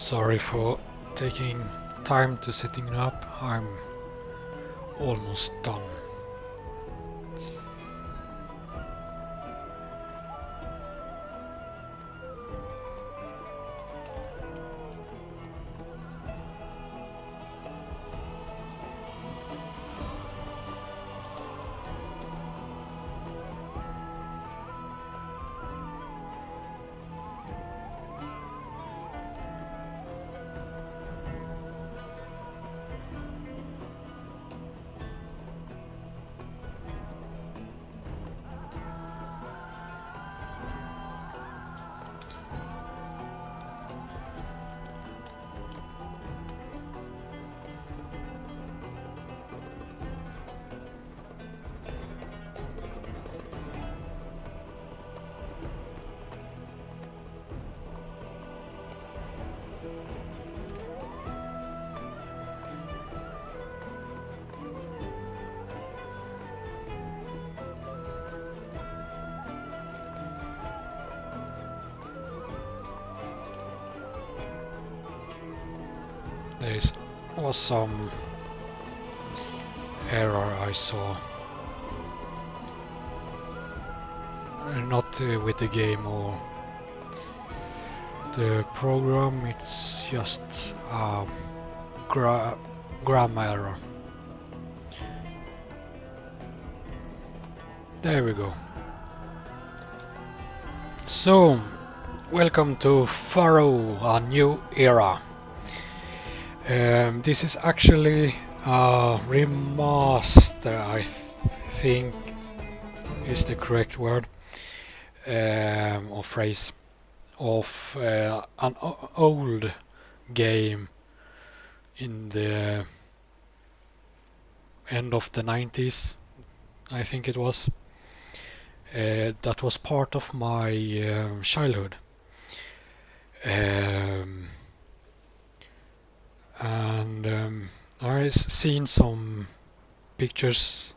Sorry for taking time to setting it up. I'm almost done. There was some error I saw. Not with the game or the program, it's just a grammar error. There we go. So, welcome to Pharaoh, a new era. This is actually a remaster, I think is the correct word or phrase of an old game in the end of the 90s, I think it was. That was part of my childhood. I've seen some pictures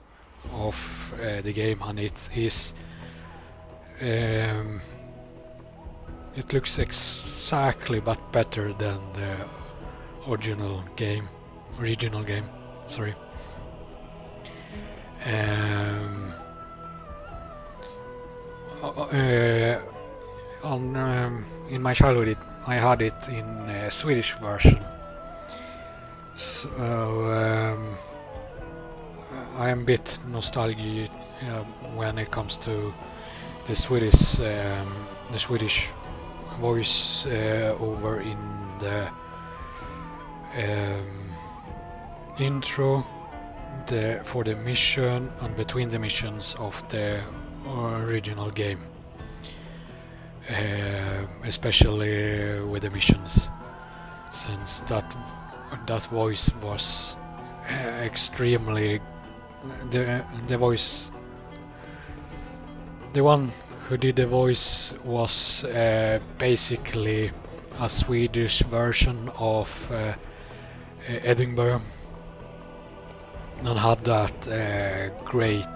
of the game, and it is it looks exactly but better than the original game. Sorry. In my childhood, I had it in a Swedish version. So I am a bit nostalgic when it comes to the Swedish voice over in the intro for the mission and between the missions of the original game, especially with the missions, since that voice was extremely the one who did the voice was basically a Swedish version of Edinburgh, and had that great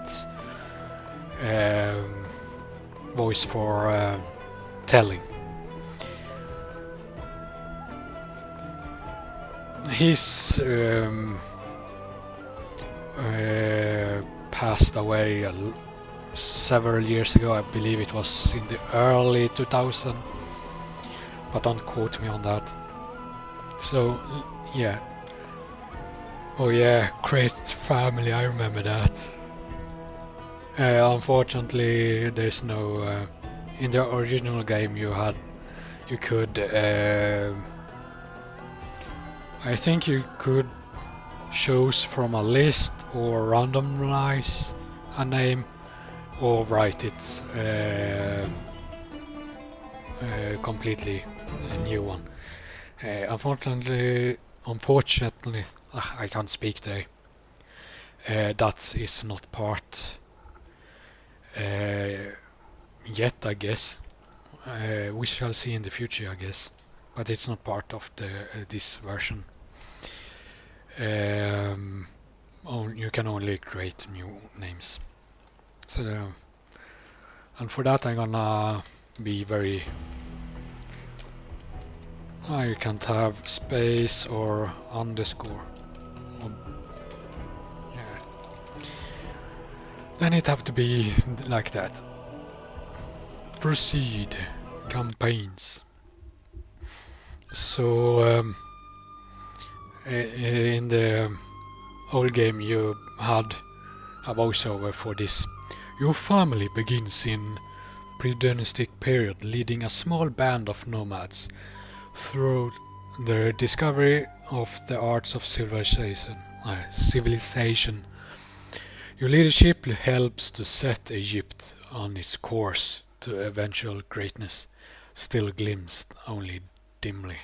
voice for telling. He's passed away several years ago. I believe it was in the early 2000s, but don't quote me on that. So yeah. Oh yeah, great family, I remember that. Unfortunately, there's no in the original game you could I think you could choose from a list or randomize a name or write it completely a new one. Unfortunately, I can't speak today. That is not part yet, I guess. We shall see in the future, I guess. But it's not part of this version. You can only create new names. So, and for that I'm gonna be very You can't have space or underscore. Or, yeah. Then it have to be like that. Proceed. Campaigns. So in the old game you had a voiceover for this. Your family begins in pre-dynastic period, leading a small band of nomads through the discovery of the arts of civilization. Your leadership helps to set Egypt on its course to eventual greatness, still glimpsed only dimly.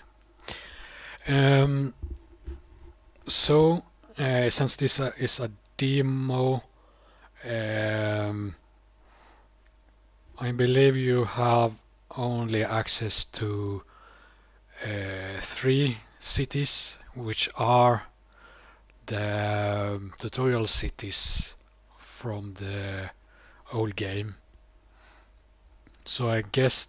So, since this is a demo, I believe you have only access to 3 cities, which are the tutorial cities from the old game. So I guess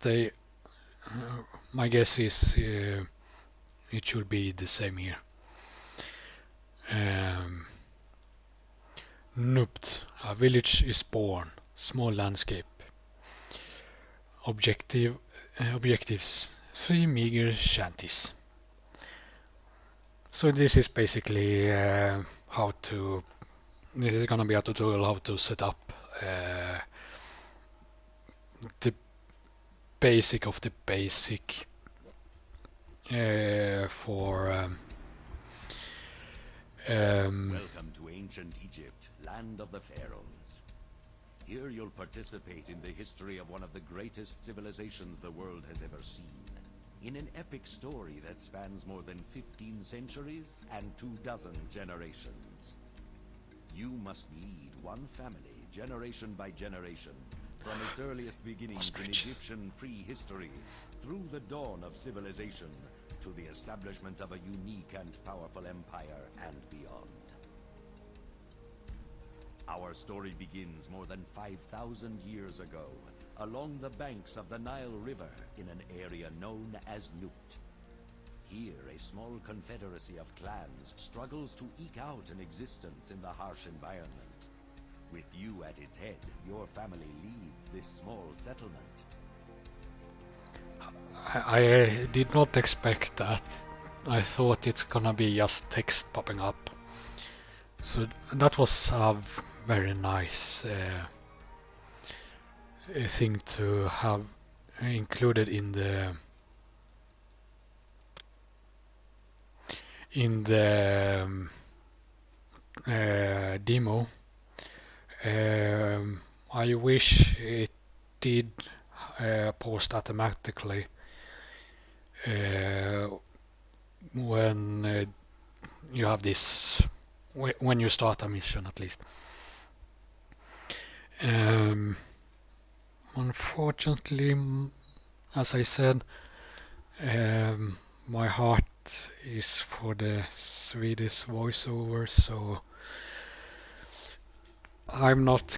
my guess is it should be the same here. Nupt, a village is born, small landscape. Objectives, 3 meager shanties. So this is basically this is gonna be a tutorial how to set up the basic of the basic for Welcome to ancient Egypt, land of the pharaohs. Here you'll participate in the history of one of the greatest civilizations the world has ever seen. In an epic story that spans more than 15 centuries and 24 generations. You must lead one family, generation by generation, from its earliest beginnings in Egyptian prehistory, through the dawn of civilization, to the establishment of a unique and powerful empire and beyond. Our story begins more than 5,000 years ago, along the banks of the Nile River in an area known as Nupt. Here, a small confederacy of clans struggles to eke out an existence in the harsh environment. With you at its head, your family leads this small settlement. I did not expect that. I thought it's gonna be just text popping up. So that was a very nice thing to have included in the demo. I wish it did post automatically when you have this, when you start a mission at least. Unfortunately, as I said, my heart is for the Swedish voiceover, so I'm not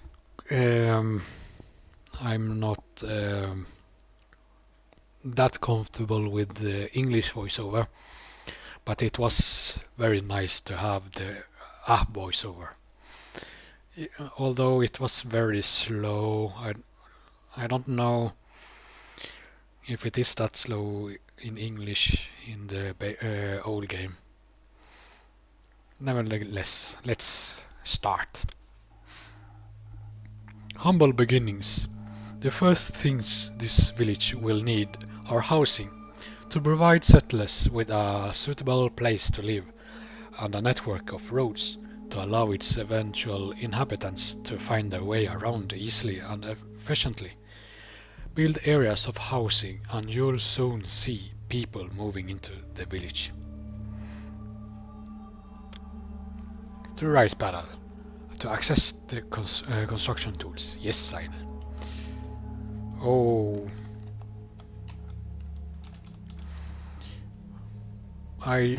that comfortable with the English voiceover, but it was very nice to have the app voiceover. Although it was very slow, I don't know if it is that slow in English in the old game. Nevertheless, let's start. Humble beginnings. The first things this village will need are housing, to provide settlers with a suitable place to live, and a network of roads to allow its eventual inhabitants to find their way around easily and efficiently. Build areas of housing and you'll soon see people moving into the village. To rice battle. To access the construction tools. Yes, sign. Oh. I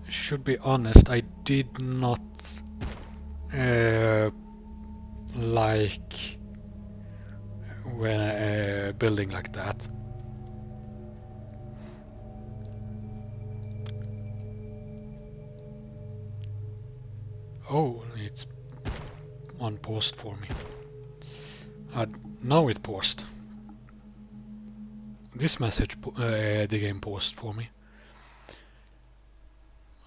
should be honest, I did not like when building like that. Oh, it's unpaused for me. Now it paused. This message the game paused for me.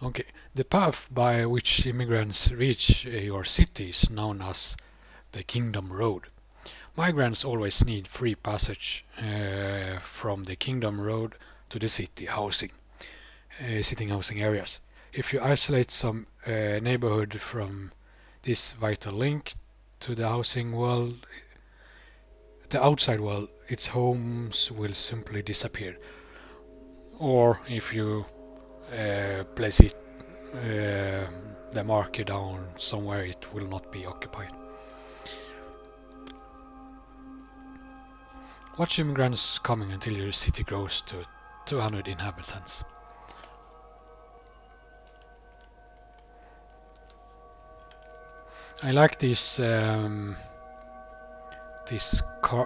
Okay, the path by which immigrants reach your city is known as the Kingdom Road. Migrants always need free passage from the Kingdom Road to the city housing areas. If you isolate some neighborhood from this vital link to the housing world, the outside world, its homes will simply disappear. Or if you place it the marker down somewhere, it will not be occupied. Watch immigrants coming until your city grows to 200 inhabitants. I like this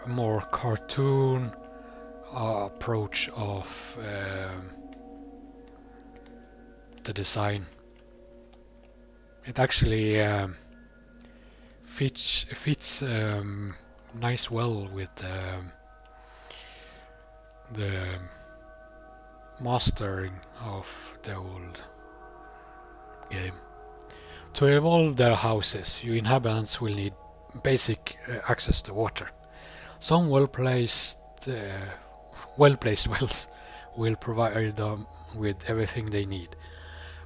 more cartoon approach of the design. It actually fits nice well with the mastering of the old game. To evolve their houses, you inhabitants will need basic access to water. Some well-placed wells will provide them with everything they need.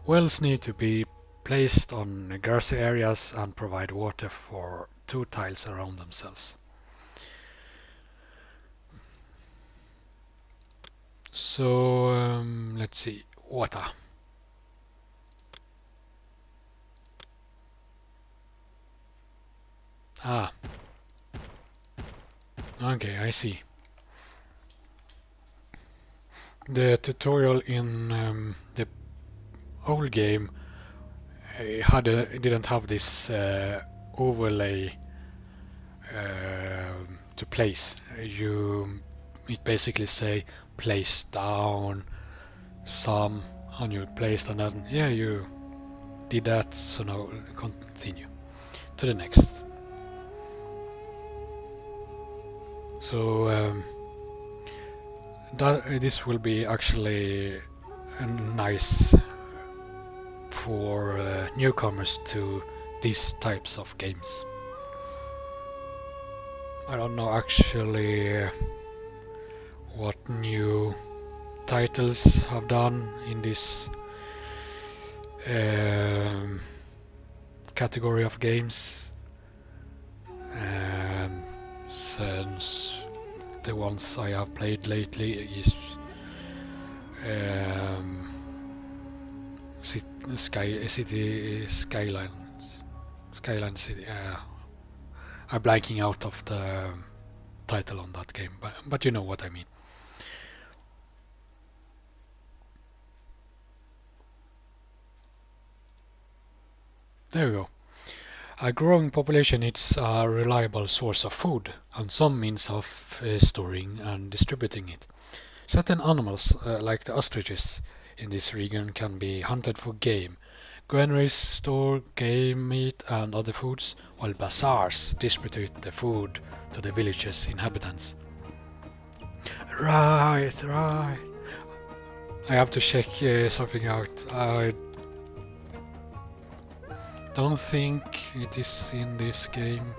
Wells need to be placed on grassy areas and provide water for 2 tiles around themselves. So let's see, water. Ah, okay, I see. The tutorial in the old game didn't have this overlay to place. It basically say place down some, and you placed, and then yeah, you did that. So now continue to the next. So this will be actually nice for newcomers to these types of games. I don't know actually what new titles have done in this category of games, since the ones I have played lately is Skyline City. I'm blanking out of the title on that game, but you know what I mean. There we go. A growing population needs a reliable source of food and some means of storing and distributing it. Certain animals, like the ostriches in this region, can be hunted for game. Granaries store game meat and other foods, while bazaars distribute the food to the village's inhabitants. Right. I have to check something out. I don't think it is in this game.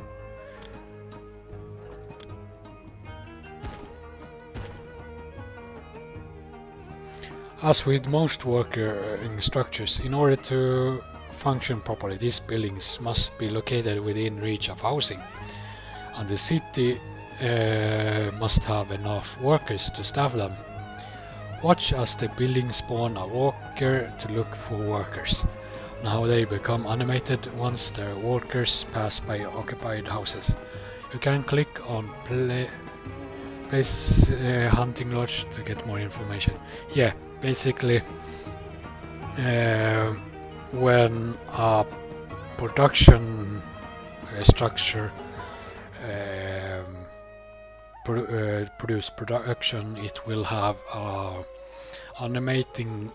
As with most working structures, in order to function properly, these buildings must be located within reach of housing, and the city must have enough workers to staff them. Watch as the buildings spawn a walker to look for workers. Now they become animated once their workers pass by occupied houses. You can click on place hunting lodge to get more information. Yeah, basically when a production structure produce production, it will have animation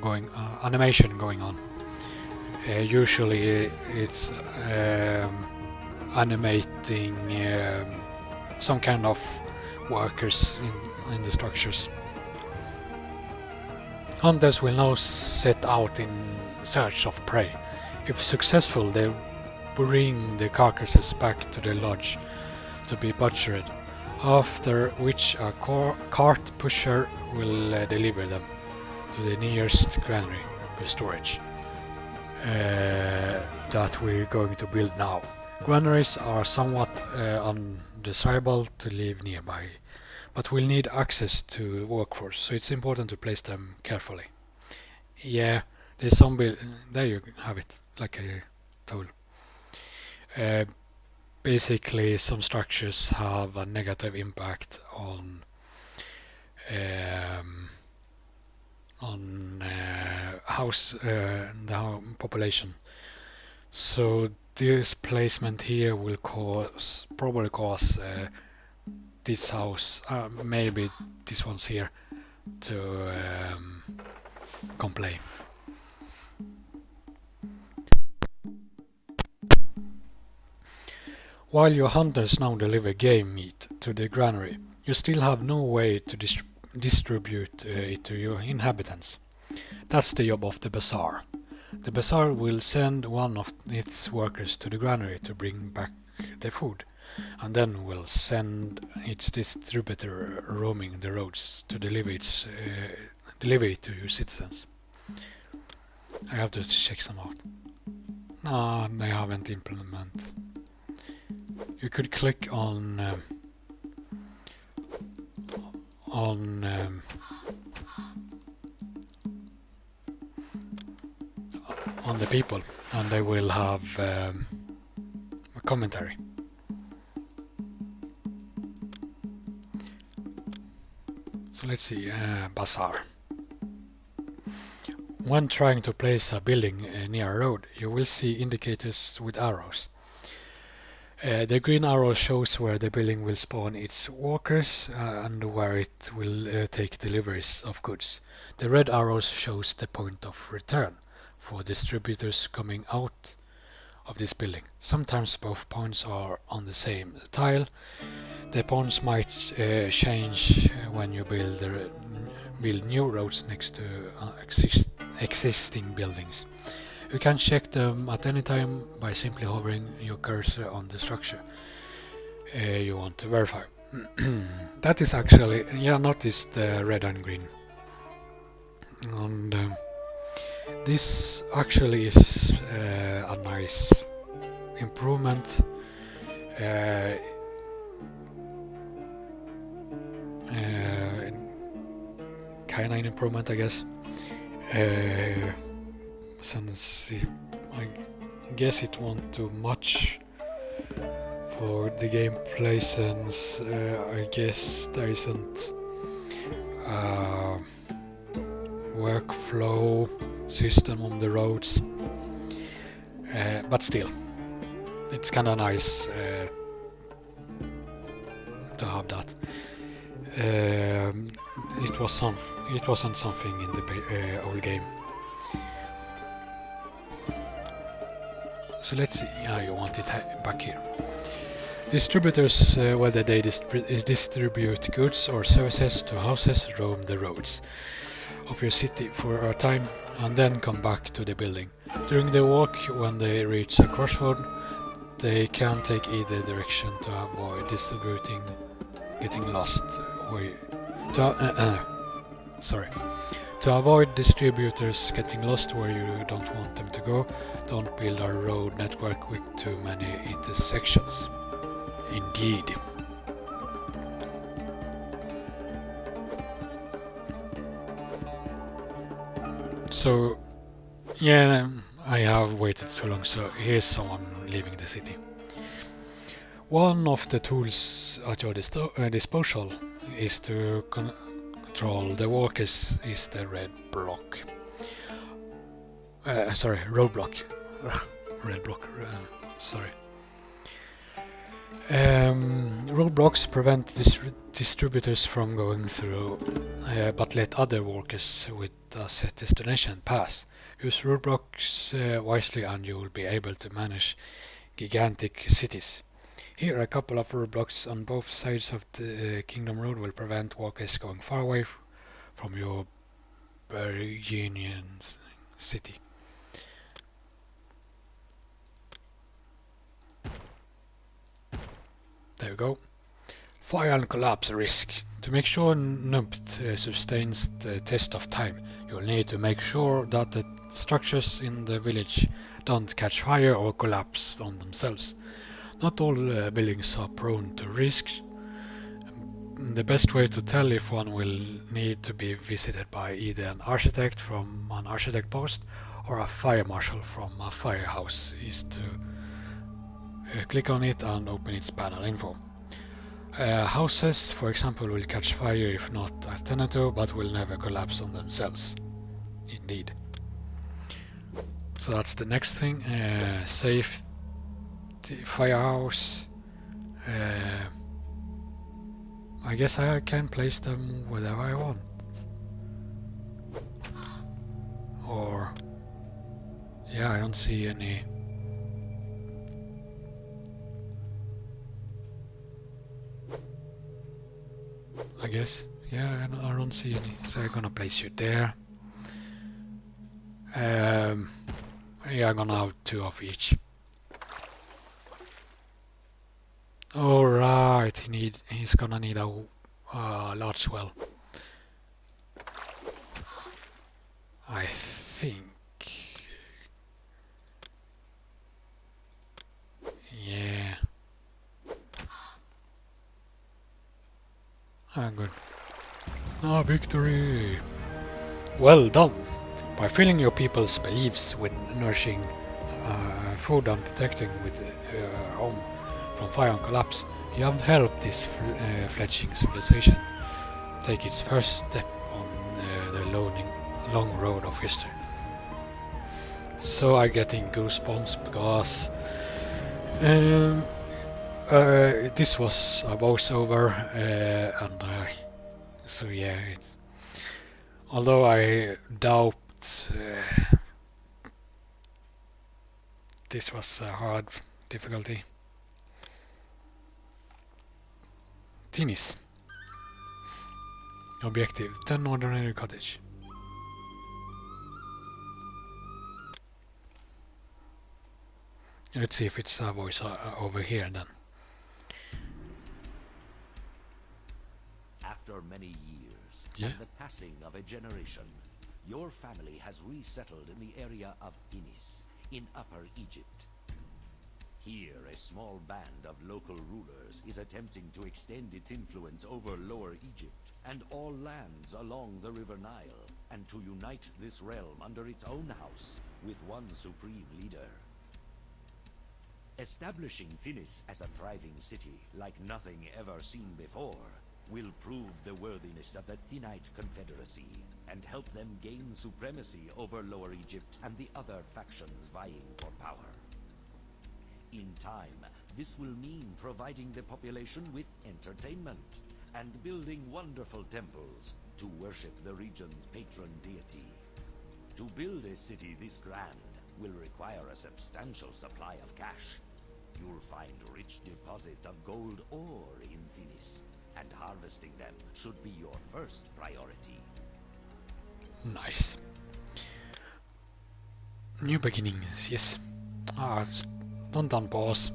going on. Usually it's animating some kind of workers in the structures. Hunters will now set out in search of prey. If successful, they bring the carcasses back to the lodge to be butchered, after which a cart pusher will deliver them to the nearest granary for storage that we're going to build now. Granaries are somewhat undesirable to live nearby, but we'll need access to workforce, so it's important to place them carefully. Yeah, there's some there you have it, like I told. Basically, some structures have a negative impact on the population. So this placement here will probably cause this house, maybe this one's here, to complain. While your hunters now deliver game meat to the granary, you still have no way to distribute it to your inhabitants. That's the job of the bazaar. The bazaar will send one of its workers to the granary to bring back the food, and then will send its distributor roaming the roads to deliver it to your citizens. I have to check some out. No, they haven't implemented. You could click on the people, and they will have a commentary. So let's see, bazaar. When trying to place a building near a road, you will see indicators with arrows. The green arrow shows where the building will spawn its workers and where it will take deliveries of goods. The red arrow shows the point of return for distributors coming out of this building. Sometimes both points are on the same tile. The points might change when you build new roads next to existing buildings. You can check them at any time by simply hovering your cursor on the structure you want to verify. That is actually, notice the red and green. And this actually is a nice improvement. Kind of an improvement, I guess. Since I guess it won't do much for the gameplay, since I guess there isn't a workflow system on the roads, but still it's kind of nice to have that. It wasn't something in the old game. So let's see, you want it back here. Distributors, whether they distribute goods or services to houses, roam the roads of your city for a time and then come back to the building. During the walk, when they reach a crossroad, they can take either direction to avoid getting lost. To avoid distributors getting lost where you don't want them to go, don't build a road network with too many intersections. Indeed. So, yeah, I have waited too long, so here's someone leaving the city. One of the tools at your disposal is to control the walkers is the red block. Roadblock. Red block. Sorry. Roadblocks prevent distributors from going through but let other workers with a set destination pass. Use roadblocks wisely and you will be able to manage gigantic cities. Here a couple of roadblocks on both sides of the Kingdom Road will prevent walkers going far away from your Burgundian city. There we go. Fire and collapse risk. To make sure Nubt sustains the test of time, you'll need to make sure that the structures in the village don't catch fire or collapse on themselves. Not all buildings are prone to risks. The best way to tell if one will need to be visited by either an architect from an architect post or a fire marshal from a firehouse is to click on it and open its panel info. Houses, for example, will catch fire if not attended to, but will never collapse on themselves. Indeed. So that's the next thing. Safe firehouse. I guess I can place them wherever I want. Or... yeah, I don't see any... I guess. Yeah, I don't see any. So I'm gonna place you there. Yeah, I'm gonna have 2 of each. Alright, he's gonna need a large well. I think... yeah. Ah, good. Ah, victory! Well done! By filling your people's beliefs with nourishing food and protecting with home from fire and collapse, you have helped this fledgling civilization take its first step on the long road of history. So I'm getting goosebumps because this was a voiceover, and so yeah, although I doubt this was a hard difficulty. Tennis. Objective 10 ordinary cottage. Let's see if it's a voice over here then. After many years, Yeah. and the passing of a generation, your family has resettled in the area of Inis, in Upper Egypt. Here, a small band of local rulers is attempting to extend its influence over Lower Egypt and all lands along the River Nile, and to unite this realm under its own house with one supreme leader. Establishing Finis as a thriving city like nothing ever seen before will prove the worthiness of the Thinite Confederacy and help them gain supremacy over Lower Egypt and the other factions vying for power. In time, this will mean providing the population with entertainment and building wonderful temples to worship the region's patron deity. To build a city this grand will require a substantial supply of cash. You'll find rich deposits of gold ore in Finis, and harvesting them should be your first priority. Nice. New beginnings, yes. Don't unpause.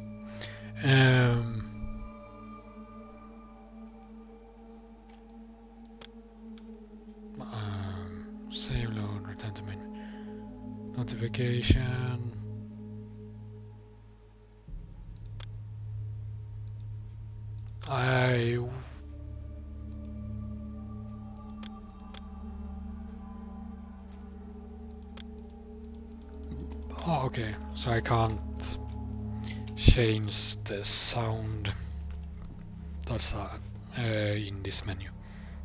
Save load, return to menu. Notification. Oh, okay, so I can't change the sound. That's sad. In this menu.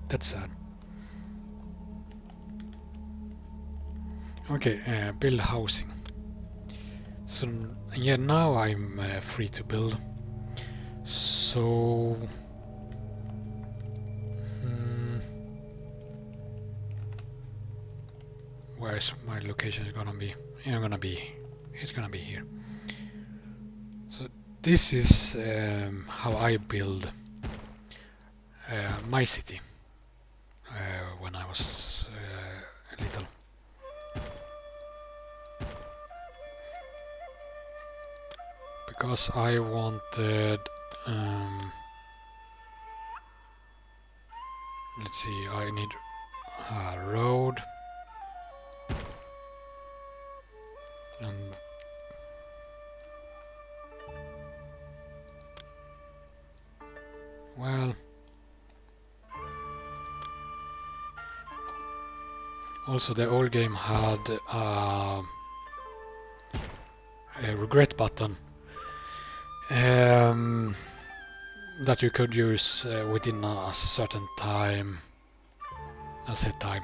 That's sad. Okay, build housing. So yeah, now I'm free to build. So where is my location is gonna be? It's gonna be here. So this is how I build my city when I was little. Because I wanted let's see, I need a road and well, also the old game had a regret button that you could use within a certain time, a set time.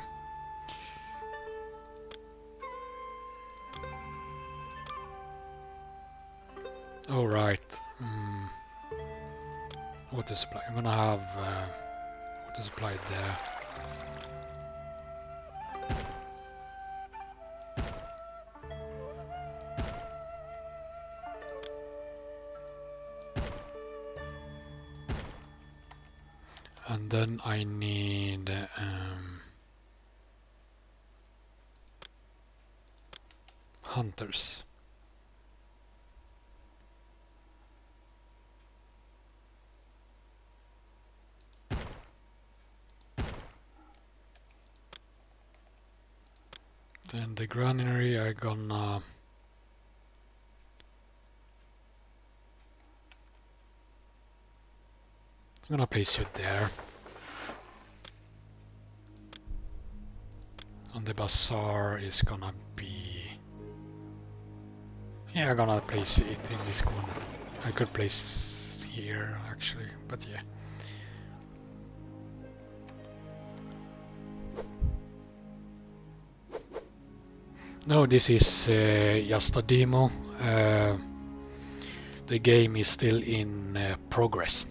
Alright, water supply. I'm gonna have water supply there. And then I need hunters. Then the granary I'm gonna place you there. And the bazaar is gonna be... yeah, I'm gonna place it in this corner. I could place here actually, but yeah. No, this is just a demo. The game is still in progress.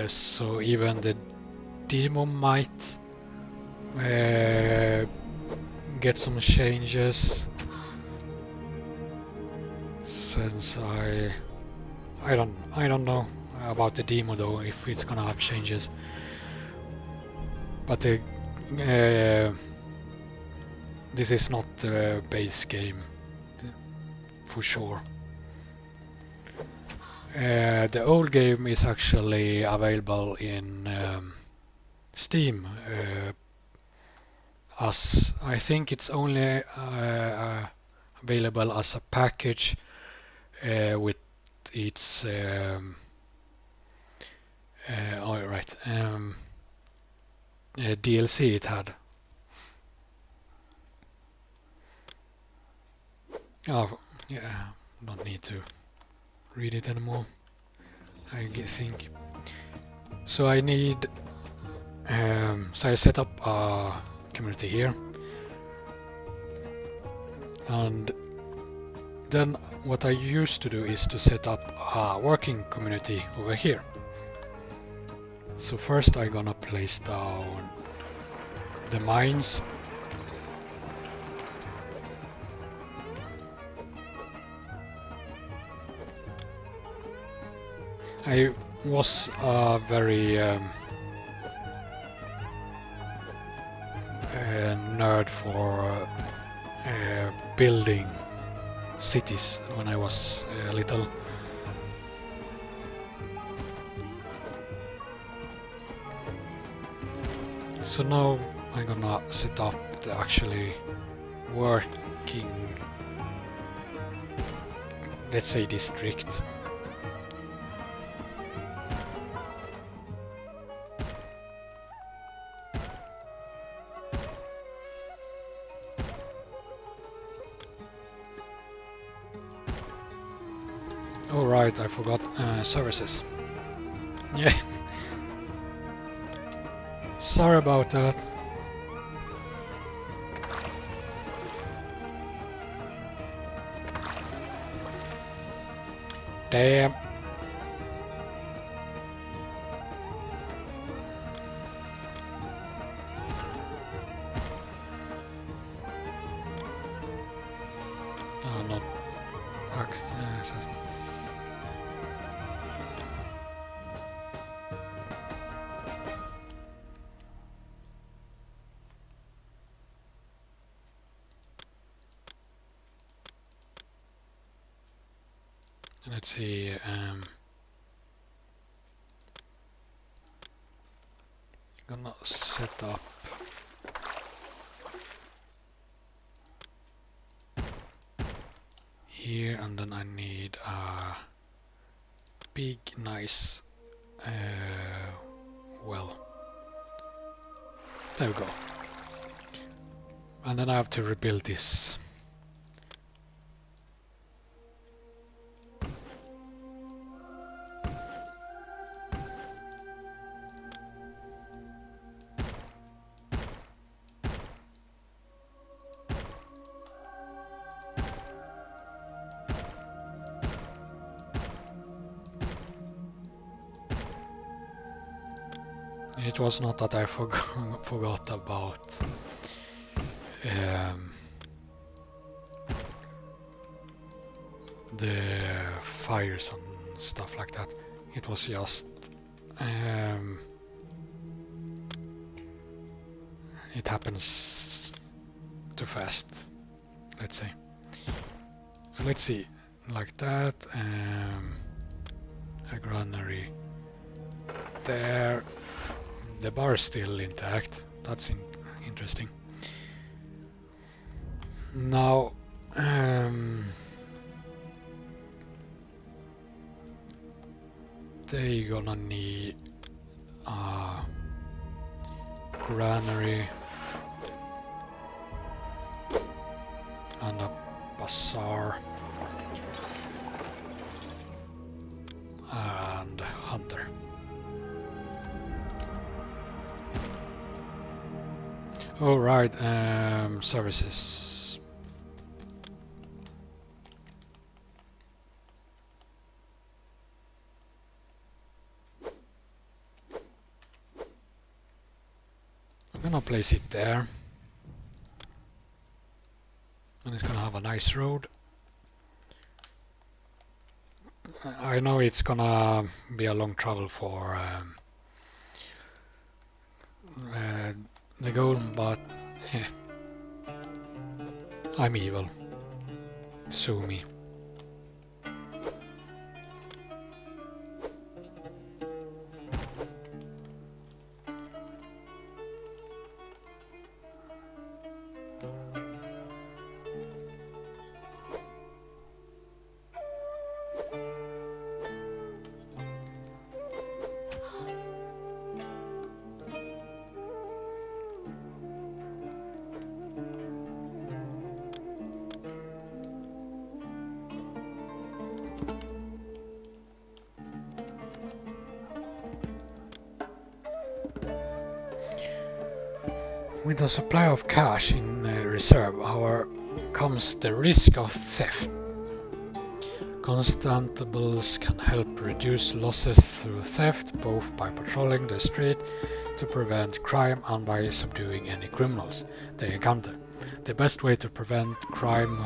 So even the demo might get some changes, since I don't know about the demo though, if it's gonna have changes. But this is not the base game for sure. The old game is actually available in Steam, as I think it's only available as a package with its DLC it had. Oh yeah, don't need to read it anymore, I think. So I need so I set up a community here, and then what I used to do is to set up a working community over here. So first I'm gonna place down the mines. I was a very nerd for building cities when I was little. So now I'm gonna set up the actually working, let's say, district. Oh right, I forgot services. Yeah. Sorry about that. Damn. impact assessment. Let's see. Gonna set up here, and then I need a big, nice well. There we go. And then I have to rebuild this. It was not that I forgot about the fires and stuff like that. It was just it happens too fast, let's say. So let's see, like that, a granary there. The bar is still intact. That's interesting. Now, they're gonna need a granary and a bazaar and hunter. Oh right, services. I'm gonna place it there. And it's gonna have a nice road. I know it's gonna be a long travel for the goal, but I'm evil. Sue me. With a supply of cash in reserve, however, comes the risk of theft. Constables can help reduce losses through theft, both by patrolling the street to prevent crime and by subduing any criminals they encounter. The best way to prevent crime,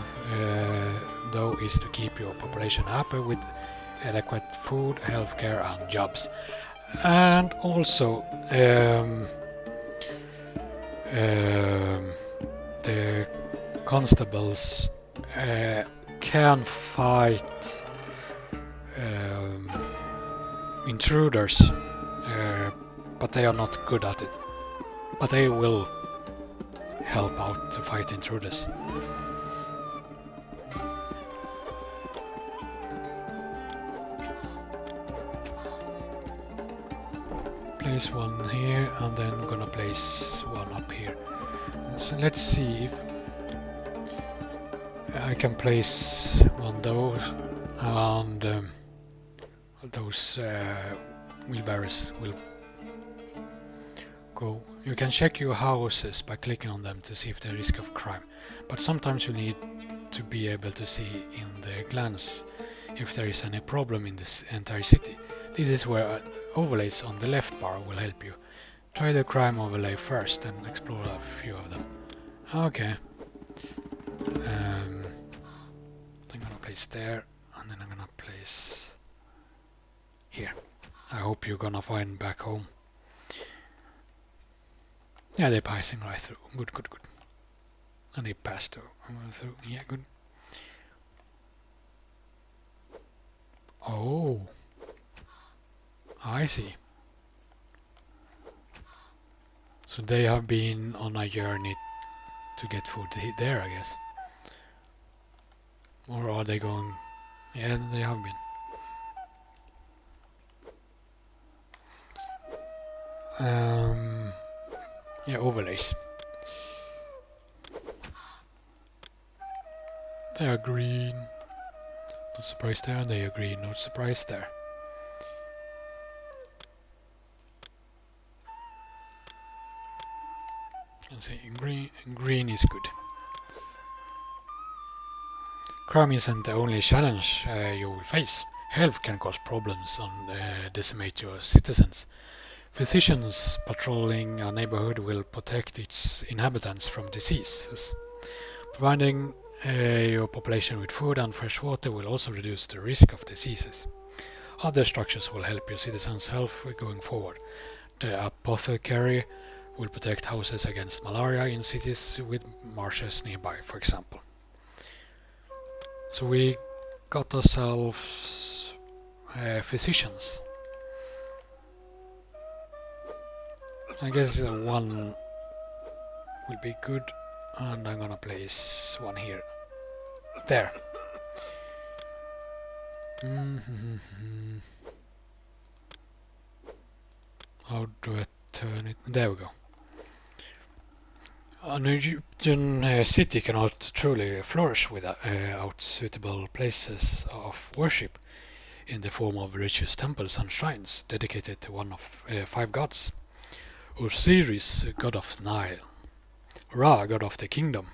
though, is to keep your population happy with adequate food, healthcare and jobs. And also, the constables can fight intruders, but they are not good at it. But they will help out to fight intruders. Place one here, and then I'm gonna place one up here. So let's see if I can place one of those, and those wheelbarrows will go. You can check your houses by clicking on them to see if there is risk of crime, but sometimes you need to be able to see in the glance if there is any problem in this entire city. This is where overlays on the left bar will help you. Try the crime overlay first and explore a few of them. Okay. I'm gonna place there. is here. I hope you're gonna find back home. Yeah, they're passing right through. Good, good, good. And they passed through. Yeah, good. Oh, I see. So they have been on a journey to get food there, I guess. Or are they going? Yeah, they have been. Yeah, overlays. They are green. Not surprised there. They are green. Not surprised there. And say green is good. Crime isn't the only challenge you will face. Health can cause problems and decimate your citizens. Physicians patrolling a neighborhood will protect its inhabitants from diseases. Providing your population with food and fresh water will also reduce the risk of diseases. Other structures will help your citizens' health going forward. The apothecary will protect houses against malaria in cities with marshes nearby, for example. So we got ourselves physicians. I guess one will be good, and I'm gonna place one here. There. How do I turn it? There we go. An Egyptian city cannot truly flourish without suitable places of worship in the form of religious temples and shrines dedicated to one of 5 gods. Osiris, god of Nile. Ra, god of the kingdom.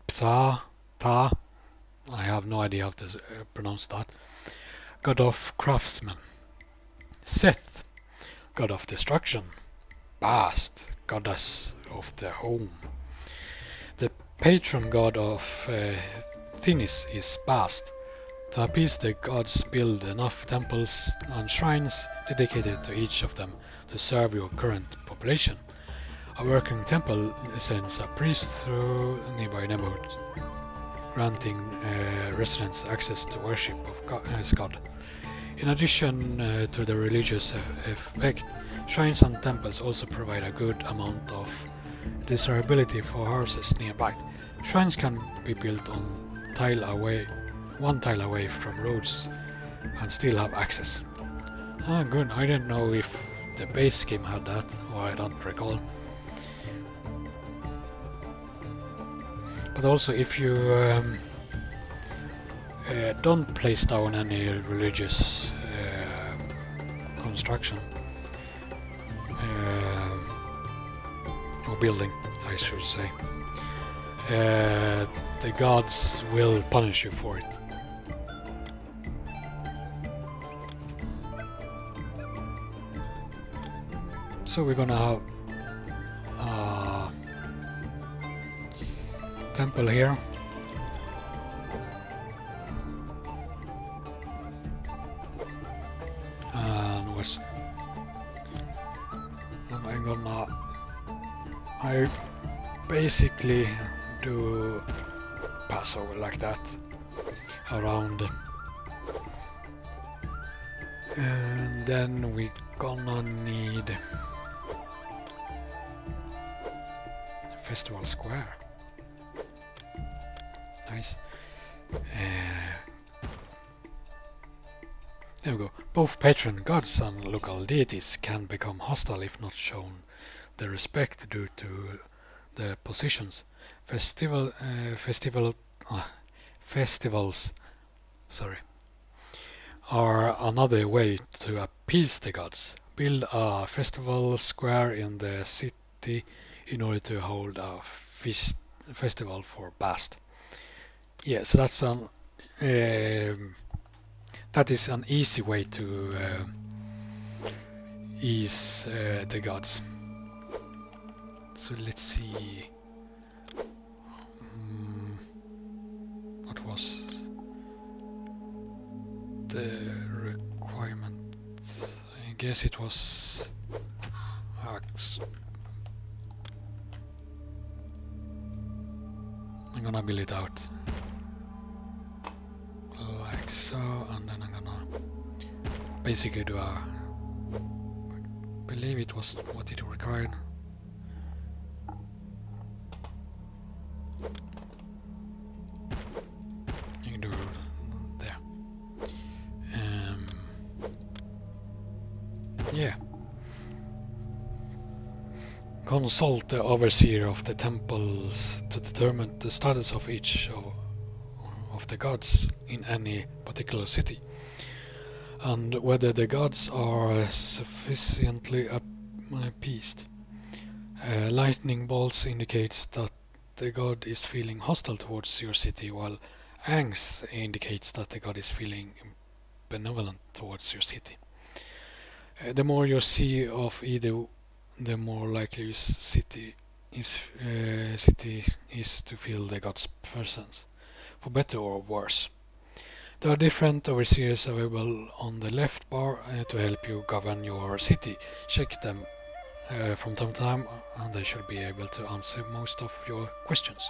Ptah, Ta, I have no idea how to pronounce that. God of craftsmen. Seth, god of destruction. Bast, goddess of the home. The patron god of Thinis is Bast. To appease the gods, build enough temples and shrines dedicated to each of them to serve your current population. A working temple sends a priest through a nearby neighborhood, granting residents access to worship of his god. In addition to the religious effect, shrines and temples also provide a good amount of desirability for houses nearby. Shrines can be built on one tile away from roads and still have access. Ah, good. I didn't know if the base game had that, or I don't recall. But also, if you don't place down any religious construction or building, I should say, the gods will punish you for it. So we're gonna have a temple here. And I basically do pass over like that around, and then we gonna need Festival Square. Nice. There we go. Both patron gods and local deities can become hostile if not shown the respect due to the positions. Festivals are another way to appease the gods. Build a festival square in the city in order to hold a festival for Bast. Yeah, so that's that is an easy way to ease the gods. So let's see. requirement. I guess it was I'm gonna build it out like so, and then I'm gonna basically do I believe it was what it required. You can do it there. Yeah. Consult the overseer of the temples to determine the status of each of the gods in any particular city, and whether the gods are sufficiently appeased. Lightning bolts indicates that the god is feeling hostile towards your city, while angst indicates that the god is feeling benevolent towards your city. The more you see of either, the more likely your city is to feel the god's presence, for better or worse. There are different overseers available on the left bar to help you govern your city. Check them from time to time, and they should be able to answer most of your questions.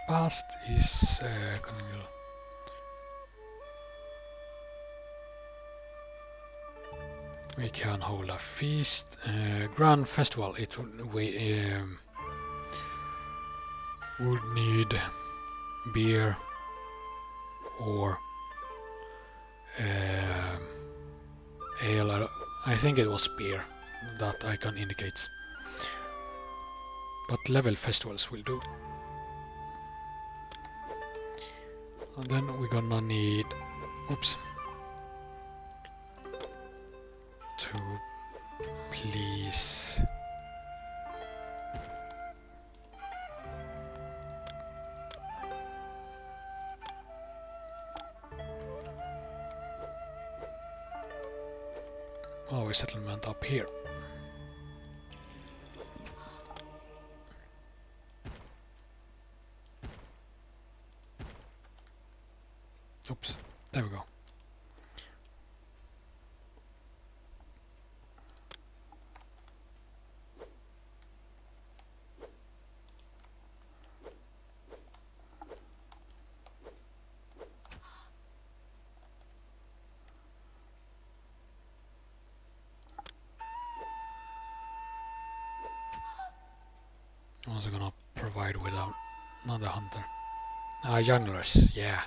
Past is canonical. We can hold a feast, grand festival. We would need beer or ale. I think it was beer that icon indicates, but level festivals will do. And then we're gonna need, oops, to please our settlement up here. Oops, there we go. I'm also gonna provide with another hunter. Junglers, yeah.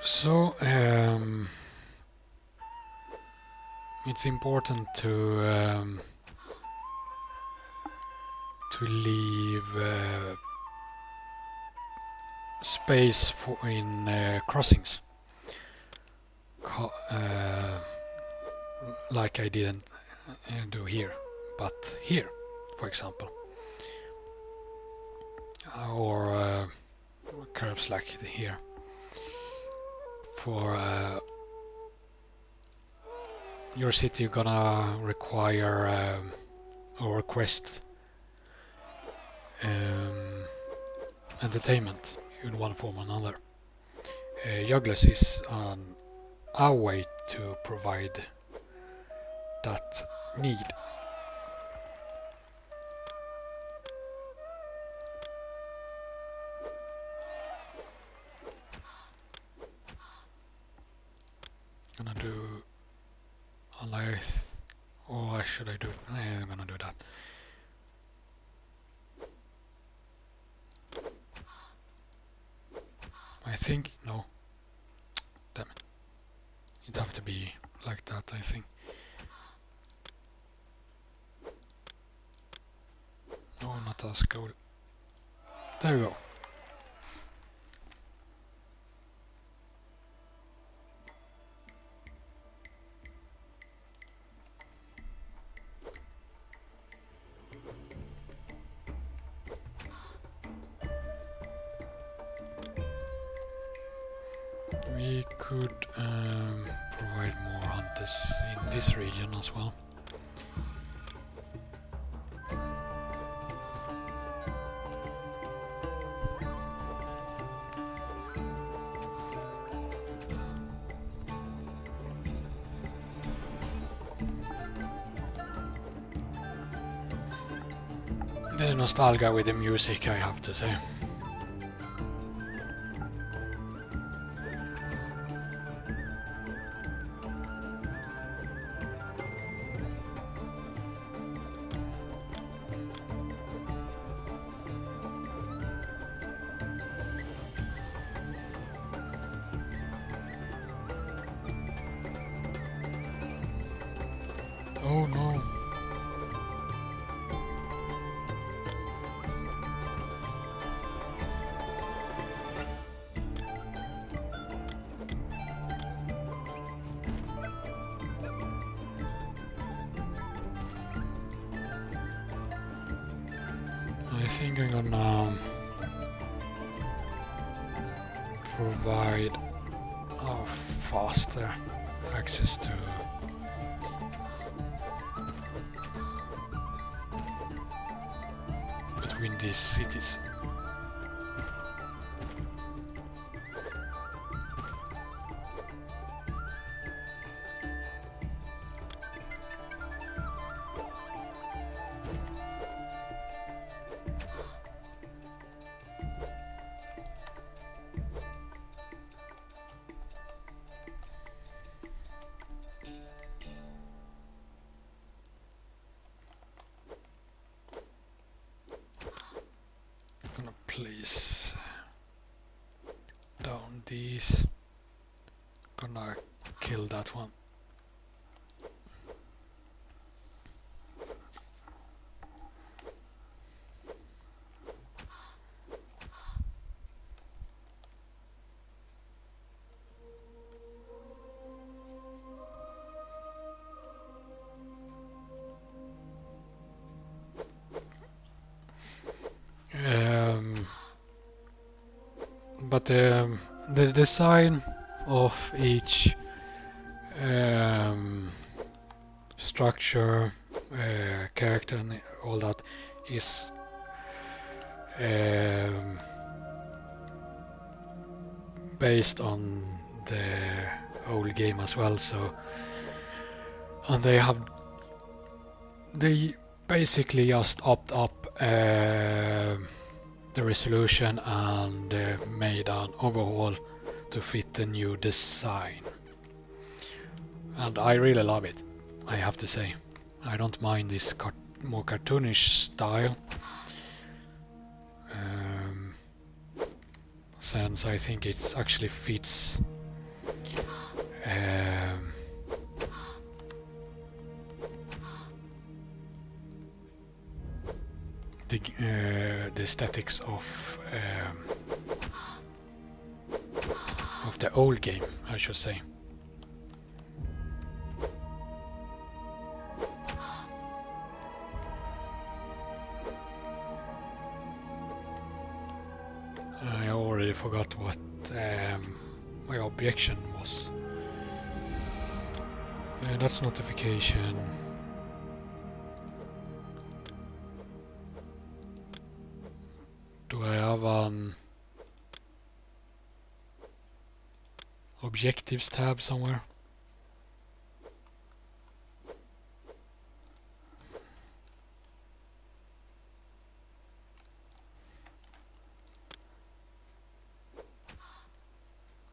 So it's important to leave space for in crossings, like I didn't do here, but here, for example, or curves like here. For your city, you're gonna require or request entertainment in one form or another. Jugglers is our way to provide that need. Gonna do alive, or should I do? I'm gonna do that. I think no. Damn it! It'd have to be like that. I think. No, not us. Go. There we go. could provide more hunters in this region as well. The nostalgia with the music, I have to say. Oh no. I think I'm gonna provide faster access to between these cities. Gonna place down these. Gonna kill that one. But the design of each structure, character and all that is based on the old game as well, so and they basically just upped up the resolution and made an overhaul to fit the new design, and I really love it, I have to say. I don't mind this more cartoonish style, since I think it actually fits the aesthetics of the old game, I should say. I already forgot what my objection was. That's notification. Do I have an objectives tab somewhere?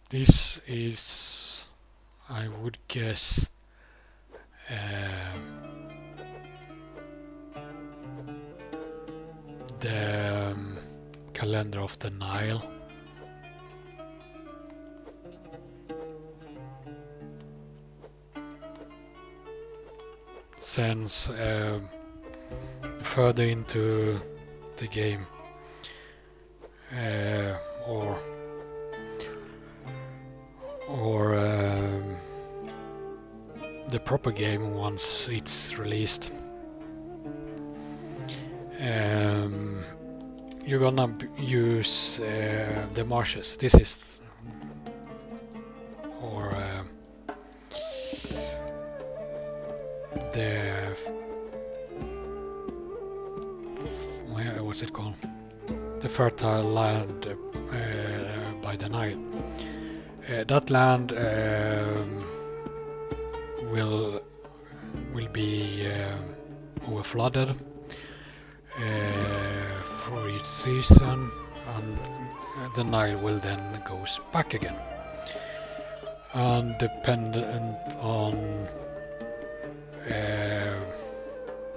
This is, I would guess, the calendar of the Nile. Since further into the game, or the proper game once it's released, you're gonna use the marshes. This is or the what's it called? The fertile land by the Nile. That land will be over flooded for each season, and the Nile will then goes back again. And dependent on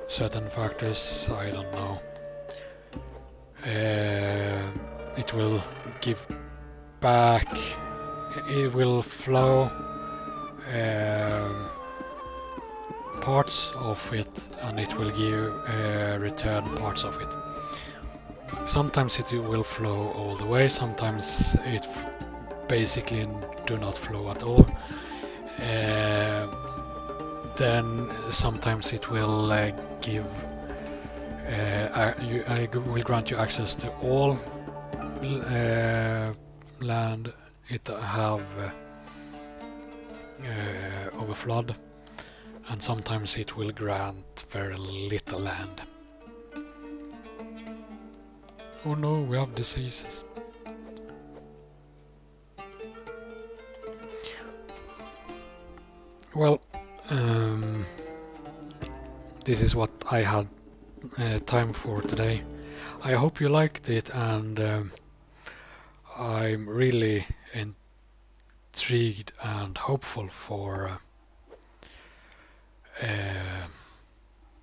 certain factors, I don't know, it will give back, it will flow parts of it, and it will give return parts of it. Sometimes it will flow all the way, sometimes it basically do not flow at all. Then sometimes it will give I will grant you access to all land it have over flood, and sometimes it will grant very little land. Oh no, we have diseases. Well, this is what I had time for today. I hope you liked it, and I'm really intrigued and hopeful for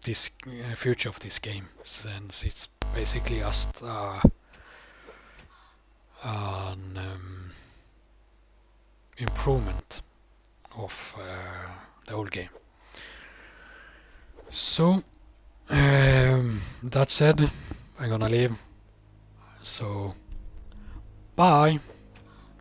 this future of this game, since it's basically just an improvement of the old game. So that said, I'm gonna leave. So bye.